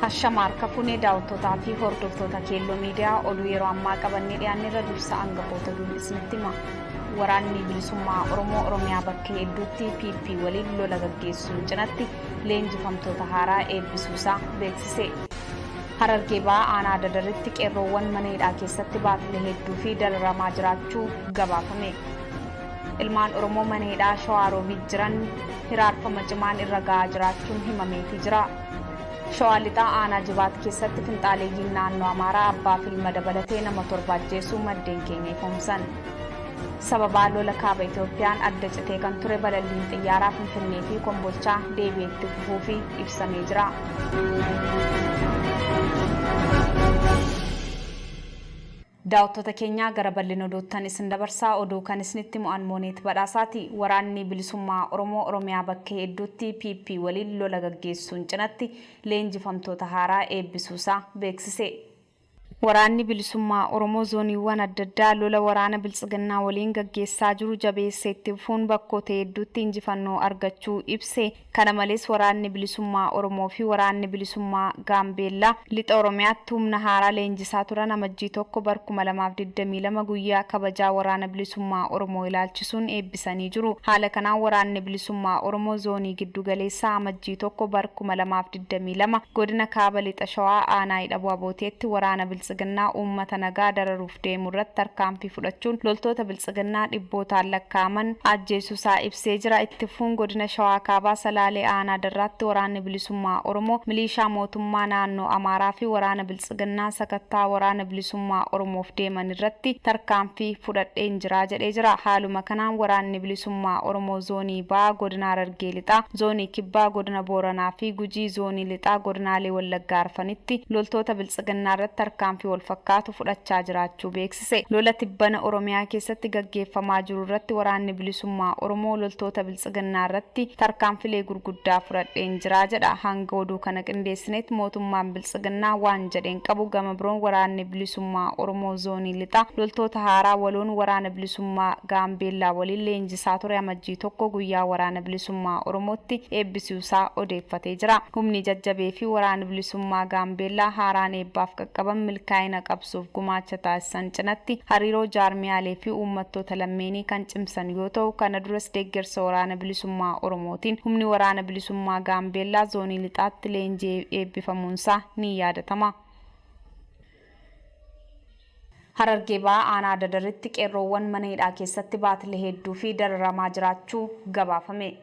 Ashamarka Funee daawwattootaa fi hordoftoota keelloo miidiyaa oduu yeroo ammaa qabannee dhiyaanneerra dursa aangafoota dubbisnetti hima. Waraanni bilisummaa Oromoo Oromiyaa bakka hedduutti PP waliin lola gaggeessuun cinatti leenjifamtoota haaraa eebbisuusaa beeksise. Harargee Bahaa aanaa Dadaritti qeerroowwan mana hidhaa keessatti baatilee hedduu fi dararamaa jiraachuu gabaafame. Ilmaan Oromoo mana hidhaa Shawaa Roobiit jiran hiraarfama cimaan irra gahaa jiraachuun himameetii jira. Shawaa Lixaa aanaa Jibaat keessatti finxaaleeyyiin naannoo Amaaraa abbaa fi ilma dabalatee nama 7 ajjeesuu maddeen keenya ifoomsan. Sababa lola kaaba Itoophiyaan adda citee kan ture balalliin xiyyaaraa Finfinnee fi Kombolchaa deebi'eetti fufuu fi ibsamee jira. Daawwattoota keenya gara bal'ina oduuttan isin dabarsaa oduu kan isinitti mo'an Mooneet Badhaasaati. Waraanni bilisummaa Oromoo Oromiyaa bakka hedduutti PP waliin lola gaggeessuun cinatti leenjifamtoota haaraa eebbisuusaa beeksise. Waraanni bilisummaa Oromoo zooniiwwan adda addaa lola waraana biltsiginnaa waliin gaggeessaa jiru jabeessee itti fufuun bakkoota hedduutti injifannoo argachuu ibse. Kana malees waraanni bilisummaa Oromoo fi waraanni bilisummaa Gaambeellaa lixa Oromiyaatti humna haaraa leenjisaa turan amajjii 1 bara 2022 guyyaa kabajaa waraana bilisummaa Oromoo ilaalchisuun eebbisanii jiru. Haala kanaan waraanni bilisummaa Oromoo zoonii giddu galeessaa amajjii 1 bara 2022 godina kaaba lixa Shawaa aanaa Hidhabuu Abooteetti waraana biltsiginnaa uummata nagaa dararuuf deemu irratti tarkaanfii fudhachuun loltoota biltsiginnaa dhibbootaan lakkaaman ajjeesuusaa ibsee jira. Itti fufuun godina Shawaa kaabaa Salaalee aanaa Darraatti waraanni bilisummaa Oromoo milishaa mootummaa naannoo Amaaraa fi waraana biltsiginnaa sakattaa waraana bilisummaa Oromoof deeman irratti tarkaanfii fudhadheen jira jedhee jira. Haaluma kanaan waraanni bilisummaa Oromoo zoonii Bahaa godina Harargee Lixaa, zoonii Kibbaa godina Booranaa fi Gujii zoonii Lixaa godinaalee Wallaggaa Arfanitti loltoota biltsiginnaa irratti tarkaanfii wal fakkaatu fudhachaa jiraachuu beeksise. Lola tibbana Oromiyaa keessatti gaggeeffamaa jiru irratti waraanni bilisummaa Oromoo loltoota biltsiginnaa irratti tarkaanfilee gurguddaa fudhadheen jira jedha. Hanga oduu kana qindeessinetti mootummaan biltsiginnaa waan jedheen qabu. Gama biroon waraanni bilisummaa Oromoo zoonii Lixaa loltoota haaraa waloon waraana bilisummaa Gaambeellaa waliin leenjisaa ture amajjii 1 guyyaa waraana bilisummaa Oromootti eebbisuusaa odeeffatee jira. Humni jajjabee fi waraana bilisummaa Gaambeellaa haaraan eebbaaf qaqqaban milkaa'ina qabsuuf gumaacha taasisan cinatti hariiroo jaarmiyaalee fi uummattoota lammeenii kan cimsan yoo ta'u, kana duras deeggarsa waraana bilisummaa Oromootiin humni waraana bilisummaa Gaambeellaa zoonii Lixaatti leenjii eebbifamuunsaa ni yaadatama. Harargee Bahaa aanaa Dadaritti qeerroowwan mana hidhaa keessatti baatilee hedduu fi dararamaa jiraachuu gabaafame.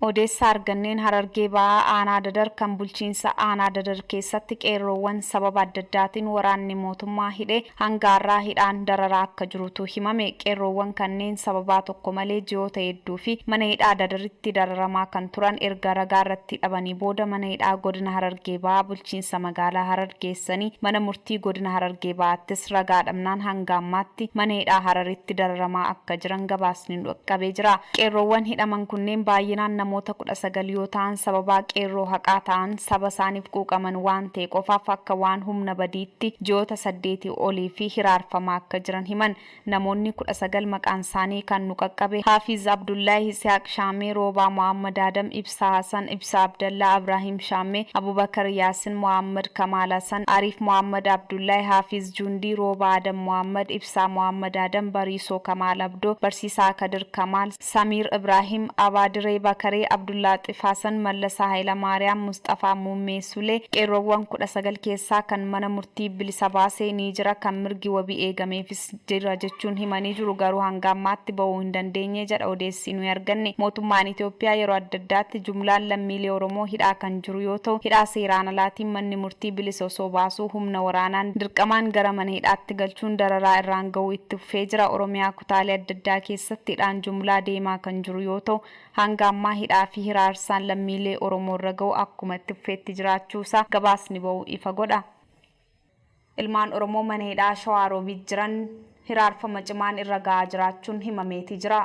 Odeessa arganneen Harargee Bahaa aanaa Dadar kan bulchiinsa aanaa Dadar keessatti qeerroowwan sababa adda addaatiin waraanni mootummaa hidhee hangaarraa hidhaan dararaa akka jirutu himame. Qeerroowwan kanneen sababaa tokko malee ji'oota hedduu fi mana hidhaa Dadaritti dararamaa kan turan erga ragaa irratti dhabanii booda mana hidhaa godina Harargee Bahaa bulchiinsa magaalaa Harar geessanii mana murtii godina Harargee Bahaattis ragaa dhabnaan hanga ammaatti mana hidhaa Hararitti dararamaa akka jiran gabaasni dhaqqabee jira. Qeerroowwan hidhaman kunneen baay'inaan namoota 19 yoo ta'an sababa qeerroo haqaa ta'an saba isaaniif quuqaman waan ta'e qofaaf akka waan humna badiitti ji'oota 8 olii fi hiraarfamaa akka jiran himan. Namoonni 19 maqaan isaanii kan nu qaqqabe Hafiz Abdullahi Isiaq Shaamee, Roobaa Muhammad Adam, Ibsaa Hasan, Ibsaa Abdallaa, Ibrahim Shaamee, Abubakar Yaasin, Muhammad Kamal Hasan, Arif Muhammad Abdullahi, Hafiz Jundii, Roobaa Adam Muhammad, Ibsaa Muhammad Adam, Bariisoo Kamal Abdoo, Barsiisaa Kadir Kamal, Samir Ibrahim, Abaadiree Bakaree, Abdullah Xifasan, Mallasaa Hayila Maariyaam, Mustafaa Muummee Sulee qeerroowwan 19 keessaa kan mana murtii bilisa baasee ni jira, kan mirgi wabii eegameefis jira jechuun himanii jiru. Garuu hanga ammaatti bahuu hin dandeenye jedha odeessi nuyi arganne. Mootummaan Itoophiyaa yeroo adda addaatti jumlaan lammiilee Oromoo hidhaa kan jiru yoo ta'u, hidhaa seeraan alaatiin manni murtii bilisa osoo baasuu humna waraanaan dirqamaan gara mana hidhaatti galchuun dararaa irraan ga'uu itti fufee jira. Oromiyaa kutaalee adda addaa keessatti hidhaan jumlaa deemaa kan jiru yoo ta'u, hanga ammaa hidhaa fi hiraarsaan lammiilee Oromoo irra ga'u akkuma itti fufeetti jiraachuusaa gabaasni ba'u ifa godha. Ilmaan Oromoo mana hidhaa Shawaa Roobiit jiran hiraarfama cimaan irra gahaa jiraachuun himameetii jira.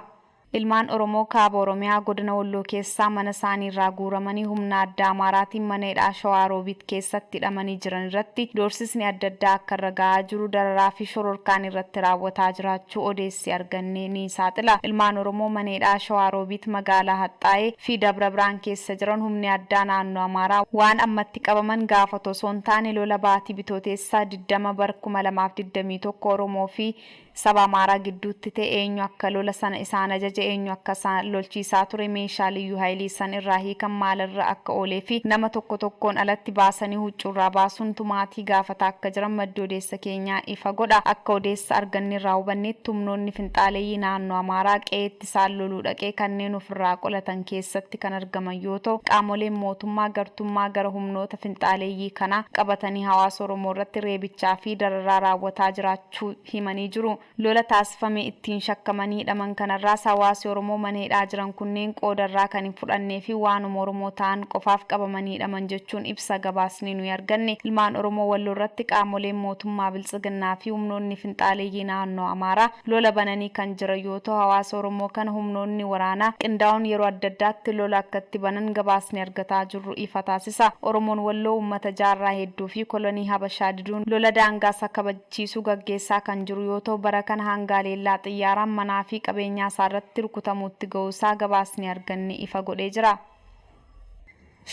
Ilmaan Oromoo kaaba Oromiyaa godina Walloo keessaa mana isaanii irraa guuramanii humna addaa Amaaraatiin mana hidhaa Shawaa Roobiit keessatti hidhamanii jiran irratti doorsisni adda addaa akka irra gahaa jiru dararaa fi shororkaan irratti raawwataa jiraachuu odeessi arganne ni saaxila. Ilmaan Oromoo mana hidhaa Shawaa Roobiit magaalaa Haxaayee fi Dabra Biraan keessa jiran humni addaa naannoo Amaaraa waan ammatti qabaman gaafa osoo hin taane lola baatii Bitooteessaa 20 bara 2021 Oromoo fi saba Amaaraa gidduutti ta'e eenyu akka lola sana isaan ajaje eenyu akka isaan lolchiisaa ture meeshaa liyyuu haayilii san irraa hiikan maalirra akka oolee fi nama tokko tokkoon alatti baasanii huccuurraa baasuun tumaatii gaafata akka jiran maddi odeessa keenyaa ifa godha. Akka odeessa arganne irraa hubanneetti humnoonni finxaaleeyyii naannoo Amaaraa qe'eetti isaan loluu dhaqee kanneen ofirraa qolatan keessatti kan argaman yoo ta'u qaamoleen mootummaa gartummaa gara humnoota finxaaleeyyii kana qabatanii hawaasa Oromoo irratti reebichaa fi dararaa raawwataa jiraachuu himanii jiru. Lola taasifame ittiin shakkamanii hidhaman kanarraas hawaasi Oromoo mana hidhaa jiran kunneen qoodarraa kan hin fudhannee fi waanuma Oromoo ta'an qofaaf qabamanii hidhaman jechuun ibsa gabaasni nuyi arganne. Ilmaan Oromoo Walloo irratti qaamoleen mootummaa Biltsiginnaa fi humnoonni finxaaleeyyii naannoo Amaaraa lola bananii kan jiran yoo ta'u hawaasa Oromoo kana humnoonni waraanaa qindaa'uun yeroo adda addaatti lola akkatti banan gabaasni argataa jirru ifa taasisa. Oromoon Walloo uummata jaarraa hedduu fi kolonii Habashaa diduun lola daangaas kabachiisuu gaggeessaa kan jiru yoo ta'u bara kana hanga leellaa xiyyaaraan manaa fi qabeenyaa isaarratti rukutamuutti ga'uusaa gabaasni arganne ifa godhee jira.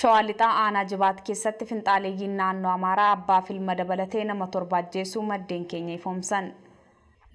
Shawaa Lixaa aanaa Jibaat keessatti finxaaleeyyiin naannoo Amaaraa abbaa fi ilma dabalatee nama 7 ajjeesuu maddeen keenya ifoomsan.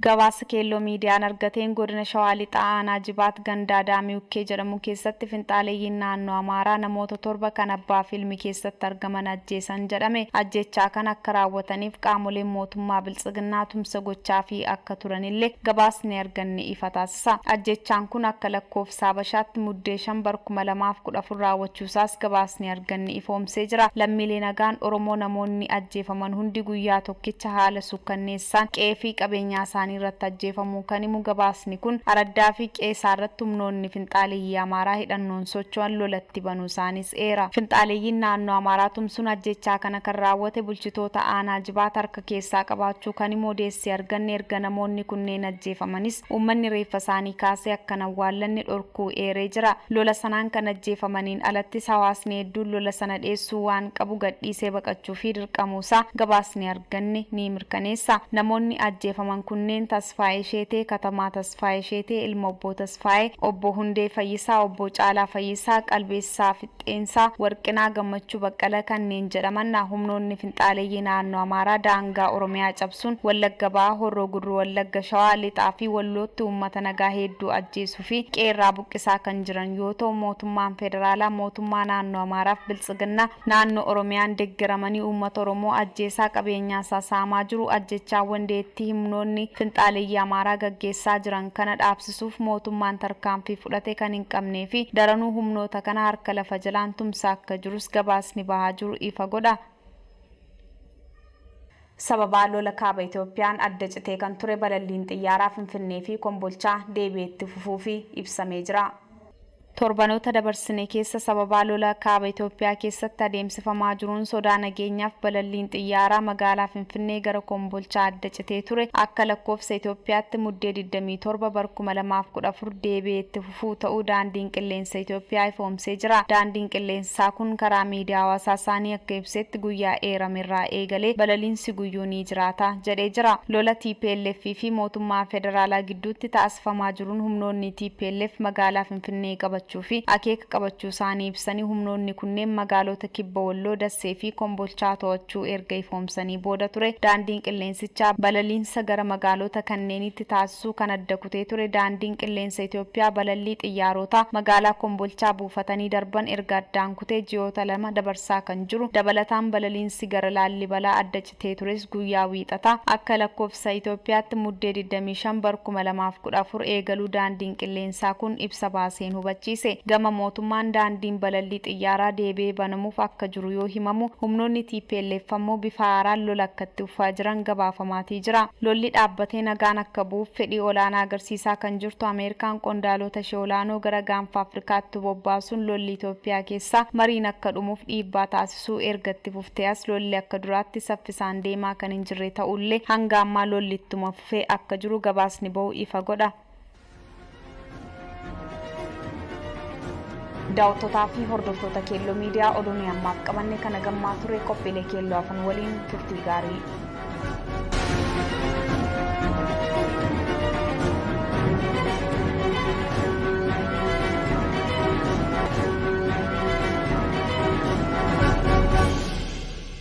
Gabaasa keelloo miidiyaan argateen godina Shawaa Lixaa aanaa Jibaat gandaa Daamii Ukkee jedhamu keessatti finxaaleeyyiin naannoo Amaaraa namoota 7 kan abbaa fi ilmi keessatti argaman ajjeesan jedhame. Ajjechaa kan akka raawwataniif qaamoleen mootummaa Biltsiginnaa tumsa gochaa fi akka turanillee gabaasni arganne ifa taasisa. Ajjechaan kun akka lakkoofsa Habashaatti muddee 5 bara 2014 raawwachuusaas gabaasni arganne ifoomsee jira. Lammiilee nagaan Oromoo namoonni ajjeefaman hundi guyyaa tokkicha haala sukkanneessaan qe'ee fi qabeenyaa isaanii irratti ajjeefamuu kan himu gabaasni kun araddaa fi qeesaa irratti humnoonni finxaaleeyyii Amaaraa hidhannoon socho'an lolatti banuu isaanis eera. Finxaaleeyyiin naannoo Amaaraa tumsuun ajjechaa kana kan raawwate bulchitoota aanaa Jibaat harka keessaa qabaachuu kan himu odeessi arganne. Erga namoonni kunneen ajjeefamanis uummanni reeffa isaanii kaasee akka hin awwaallanne dhorkuu eeree jira. Lola sanaan kan ajjeefamaniin alattis hawaasni hedduun lola sana dheessuu waan qabu gadhiisee baqachuu fi dirqamuusaa gabaasni arganne ni mirkaneessa. Namoonni ajjeefaman kunneen Tasfaayee Sheetee, Katamaa Tasfaayee Sheetee, ilma obbo Tasfaayee, obbo Hundee Fayyisaa, obbo Caalaa Fayyisaa, Qalbeessaa Fixxeensaa, Warqinaa Gammachuu Baqqala kanneen jedhaman. Humnoonni finxaaleeyyii naannoo Amaaraa daangaa Oromiyaa cabsuun Wallagga Bahaa, Horroo Guduruu, Wallagga Shawaa Lixaa fi Wallootti uummata nagaa hedduu ajjeesuu fi qeerraa buqqisaa kan jiran yoo ta'u mootummaan federaalaa mootummaa naannoo Amaaraaf Biltsiginnaa naannoo Oromiyaan deeggaramanii uummata Oromoo ajjeesaa qabeenyaa isaa saamaa jiru. Ajjechaawwan deettii humnoonni finxaaleeyyii Amaaraa gaggeessaa jiran kana dhaabsisuuf mootummaan tarkaanfii fudhate kan hin qabnee fi daranuu humnoota kana harka lafa jalaan tumsaa akka jirus gabaasni bahaa jiru ifa godha. Sababa lola kaaba Itoophiyaan adda citee kan ture balalliin xiyyaaraa Finfinnee fi Kombolchaa deebi'eetti fufuu fi ibsamee jira. Torbanoota dabarsine keessa sababa lola kaaba Itoophiyaa keessatti adeemsifamaa jiruun sodaa nageenyaaf balalliin xiyyaaraa magaalaa Finfinnee gara Kombolchaa adda citee ture akka lakkoofsa Itoophiyaatti muddee 27 bara 2014 deebi'eetti fufuu ta'uu daandiin qilleensa Itoophiyaa ifoomsee jira. Daandiin qilleensaa kun karaa miidiyaa hawaasaa isaanii akka ibsetti guyyaa eeramerraa eegalee balalliinsi guyyuu ni jiraata jedhee jira. Lola TPLF fi mootummaa federaalaa gidduutti taasifamaa jiruun humnoonni TPLF magaalaa Finfinnee qabachuu fi akeeka qabachuu isaanii ibsanii humnoonni kunneen magaalota kibba Walloo, Dassee fi Kombolchaa to'achuu erga ifoomsanii booda ture. Daandiin qilleensichaa balalliinsa gara magaalota kanneenitti taasisuu kan adda kutee ture. Daandiin qilleensa Itoophiyaa balallii xiyyaarotaa magaalaa Kombolchaa buufatanii darban erga addaan kutee ji'oota 2 dabarsaa kan jiru. Dabalataan balalliinsi gara Laallibalaa adda citee tures guyyaa wiixataa akka lakkoofsa Itoophiyaatti muddee 25 bara 2014 eegaluu daandiin qilleensaa kun ibsa baaseen hubachiise. Gama mootummaan daandiin balallii xiyyaaraa deebi'ee banamuuf akka jiru yoo himamu humnoonni TPLF ammoo bifa haaraan lola akkatti uffaa jiran gabaafamaatii jira. Lolli dhaabbatee nagaan akka bu'uuf fedhii olaanaa agarsiisaa kan jirtu Ameerikaan qondaalota ishee olaanoo gara gaanfa Afrikaatti bobbaasuun lolli Itoophiyaa keessaa mariin akka dhumuuf dhiibbaa taasisuu ergatti fuftee as lolli akka duraatti saffisaan deemaa kan hin jirre ta'ullee hanga ammaa lolli ittuma fufee akka jiru gabaasni bahu ifa godha. Daawwattoota fi hordoftoota Keelloo Miidiyaa oduun ammaaf qabanne kana gammaa ture qophiilee Keelloo afan waliin turtii gaarii.